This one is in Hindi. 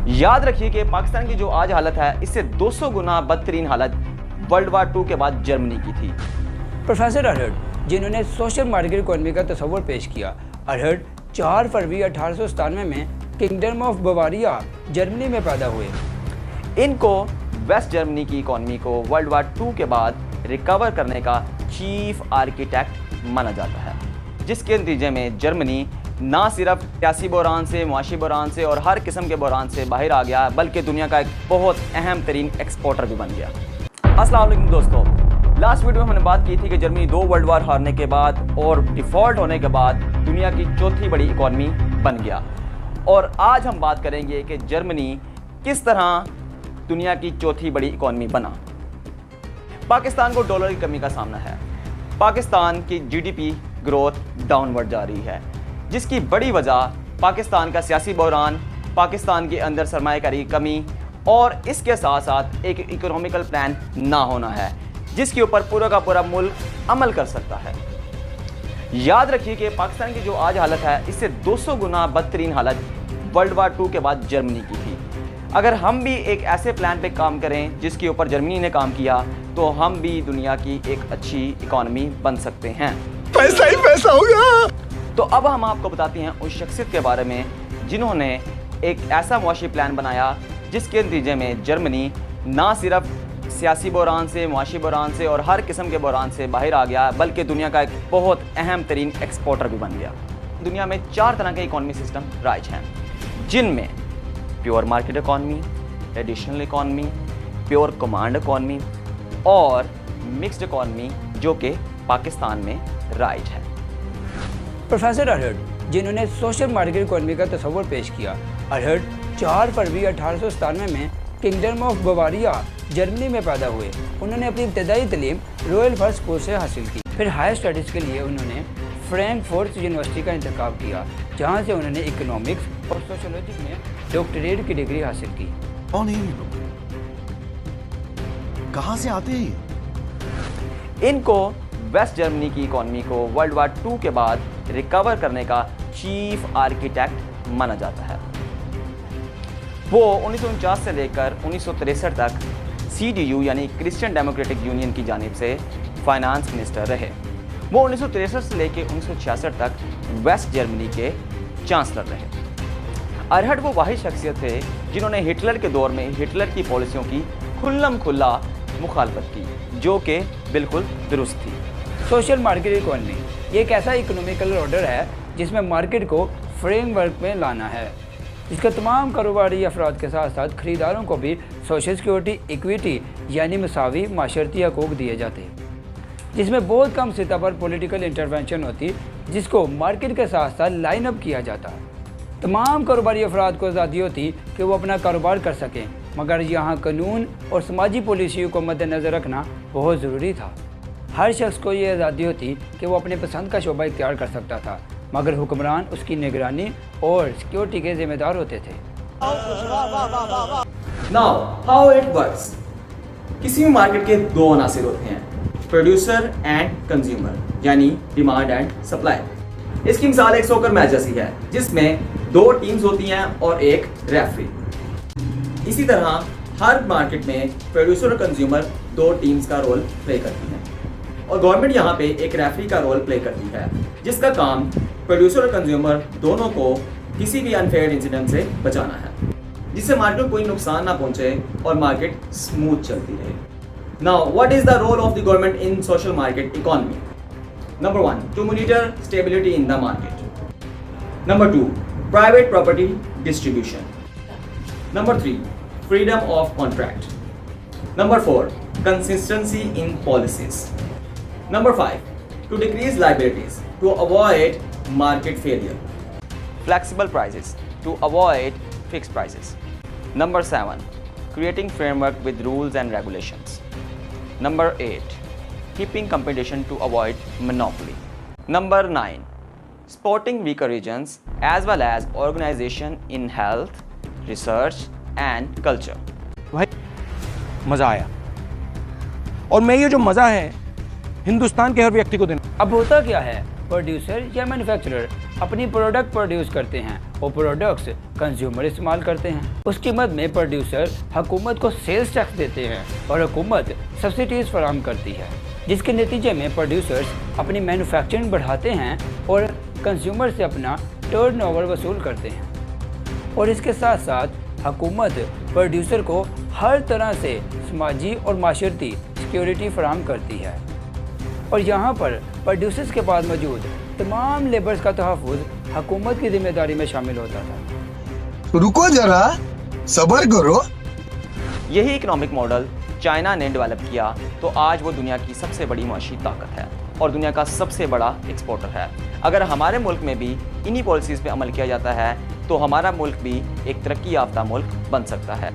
याद रखिए कि पाकिस्तान की जो आज हालत है इससे 200 गुना बदतरीन हालत वर्ल्ड वार 2 के बाद जर्मनी की थी। प्रोफेसर अरहट, जिन्होंने सोशल मार्केट इकोनॉमी का तस्वर पेश किया, अरहट 4 फरवरी 1897 में किंगडम ऑफ बवारिया जर्मनी में पैदा हुए। इनको वेस्ट जर्मनी की इकोनॉमी को वर्ल्ड वार 2 के बाद रिकवर करने का चीफ आर्किटेक्ट माना जाता है, जिसके नतीजे में जर्मनी ना सिर्फ सियासी बहरान से, मुआशी बहरान से और हर किस्म के बहरान से बाहर आ गया, बल्कि दुनिया का एक बहुत अहम तरीन एक्सपोर्टर भी बन गया। अस्सलाम वालेकुम दोस्तों, लास्ट वीडियो में हमने बात की थी कि जर्मनी 2 वर्ल्ड वार हारने के बाद और डिफ़ॉल्ट होने के बाद दुनिया की चौथी बड़ी इकॉनमी बन गया। और आज हम बात करेंगे कि जर्मनी किस तरह दुनिया की चौथी बड़ी इकॉनमी बना। पाकिस्तान को डॉलर की कमी का सामना है। पाकिस्तान की जीडीपी ग्रोथ डाउनवर्ड जा रही है, जिसकी बड़ी वजह पाकिस्तान का सियासी बहरान, पाकिस्तान के अंदर सरमायाकारी की कमी और इसके साथ साथ एक इकोनॉमिकल प्लान ना होना है, जिसके ऊपर पूरा का पूरा मुल्क अमल कर सकता है। याद रखिए कि पाकिस्तान की जो आज हालत है इससे 200 गुना बदतरीन हालत वर्ल्ड वार 2 के बाद जर्मनी की थी। अगर हम भी एक ऐसे प्लान पे काम करें जिसके ऊपर जर्मनी ने काम किया, तो हम भी दुनिया की एक अच्छी इकॉनमी बन सकते हैं। पैसा ही पैसा होगा। तो अब हम आपको बताते हैं उस शख्सियत के बारे में जिन्होंने एक ऐसा मुआशी प्लान बनाया जिसके नतीजे में जर्मनी ना सिर्फ सियासी बहरान से, मुआशी बहरान से और हर किस्म के बहरान से बाहर आ गया, बल्कि दुनिया का एक बहुत अहम तरीन एक्सपोर्टर भी बन गया। दुनिया में 4 तरह के इकॉनमी सिस्टम राइज हैं, जिनमें pure market economy, traditional economy, pure command economy और मिक्स्ड इकॉनमी, जो कि पाकिस्तान में राइज है। प्रोफेसर अरहट, जिन्होंने सोशल मार्केट इकोनॉमी का तस्वर पेश किया, अरहट 4 फरवरी 1897 में किंगडम ऑफ बवारिया जर्मनी में पैदा हुए। उन्होंने अपनी इब्तदाई तालीम रॉयल फर्स्ट स्कूल से हासिल की। फिर हायर स्टडीज़ के लिए उन्होंने फ्रैंकफर्ट यूनिवर्सिटी का इंतखाब किया, जहाँ से उन्होंने इकोनॉमिक्स और सोशोलॉजी में डॉक्टरेट की डिग्री हासिल की। कौन है ये लोग? कहाँ से आते हैं? इनको वेस्ट जर्मनी की इकॉनमी को वर्ल्ड वार 2 के बाद रिकवर करने का चीफ आर्किटेक्ट माना जाता है। वो 1949 से लेकर 1963 तक CDU यानी क्रिश्चियन डेमोक्रेटिक यूनियन की जानिब से फाइनेंस मिनिस्टर रहे। वो 1963 से लेकर 1966 तक वेस्ट जर्मनी के चांसलर रहे। अरहट वो वाहिद शख्सियत थे जिन्होंने हिटलर के दौर में हिटलर की पॉलिसियों की खुल्लम खुल्ला मुखालफत की, जो कि बिल्कुल दुरुस्त थी। सोशल मार्केट इकोनॉमी ये एक ऐसा इकोनॉमिकल ऑर्डर है जिसमें मार्केट को फ्रेमवर्क में लाना है, जिसके तमाम कारोबारी अफराद के साथ साथ खरीदारों को भी सोशल सिक्योरिटी, इक्विटी यानी मसावी माशरती हकूक़ दिए जाते हैं, जिसमें बहुत कम सतह पर पॉलिटिकल इंटरवेंशन होती, जिसको मार्केट के साथ साथ लाइन अप किया जाता है। तमाम कारोबारी अफराद को आज़ादी होती कि वो अपना कारोबार कर सकें, मगर यहाँ कानून और समाजी पॉलिसियों को मद्देनज़र रखना बहुत ज़रूरी था। हर शख्स को ये आज़ादी होती कि वो अपने पसंद का शोबा इख्तियार कर सकता था, मगर हुक्मरान उसकी निगरानी और सिक्योरिटी के जिम्मेदार होते थे। Now, how it works? किसी भी मार्केट के 2 अनासिर होते हैं, प्रोड्यूसर एंड कंज्यूमर, यानी डिमांड एंड सप्लाई। इसकी मिसाल एक सॉकर मैच जैसी है, जिसमें 2 टीम्स होती हैं और एक रेफरी। इसी तरह हर मार्केट में प्रोड्यूसर और कंज्यूमर 2 टीम्स का रोल प्ले करती हैं, और गवर्नमेंट यहाँ पे एक रेफरी का रोल प्ले करती है, जिसका काम प्रोड्यूसर और कंज्यूमर दोनों को किसी भी अनफेयर इंसिडेंट से बचाना है, जिससे मार्केट को कोई नुकसान ना पहुंचे और मार्केट स्मूथ चलती रहे। Now what is the role of the government in social market economy? Number 1, to monitor stability in the market. Number 2, private property distribution. Number 3, freedom of contract. Number 4, consistency in policies. Number 5, to decrease liabilities, to avoid market failure. Flexible prices, to avoid fixed prices. Number 7, creating framework with rules and regulations. Number 8, keeping competition to avoid monopoly. Number 9, supporting weaker regions as well as organization in health, research and culture. भाई मज़ा आया, और मैं ये जो मज़ा है हिंदुस्तान के हर व्यक्ति को देना। अब होता क्या है, प्रोड्यूसर या मैन्युफैक्चरर अपनी प्रोडक्ट प्रोड्यूस करते हैं और प्रोडक्ट्स कंज्यूमर इस्तेमाल करते हैं। उसकी मद में प्रोड्यूसर हुकूमत को सेल्स टैक्स देते हैं और हुकूमत सब्सिडीज फराहम करती है, जिसके नतीजे में प्रोड्यूसर्स अपनी मैन्युफैक्चरिंग बढ़ाते हैं और कंज्यूमर से अपना टर्नओवर वसूल करते हैं। और इसके साथ साथ हुकूमत प्रोड्यूसर को हर तरह से समाजी और माशरती सिक्योरिटी फराहम करती है और यहाँ पर प्रोड्यूसर्स के पास मौजूद तमाम लेबर्स का तहफ़्फ़ुज़ हुकूमत की जिम्मेदारी में शामिल होता था। रुको जरा, सब्र करो। यही इकोनॉमिक मॉडल चाइना ने डेवलप किया तो आज वो दुनिया की सबसे बड़ी माशी ताकत है और दुनिया का सबसे बड़ा एक्सपोर्टर है। अगर हमारे मुल्क में भी इन्हीं पॉलिसीज़ पे अमल किया जाता है तो हमारा मुल्क भी एक तरक्की याफ्ता मुल्क बन सकता है।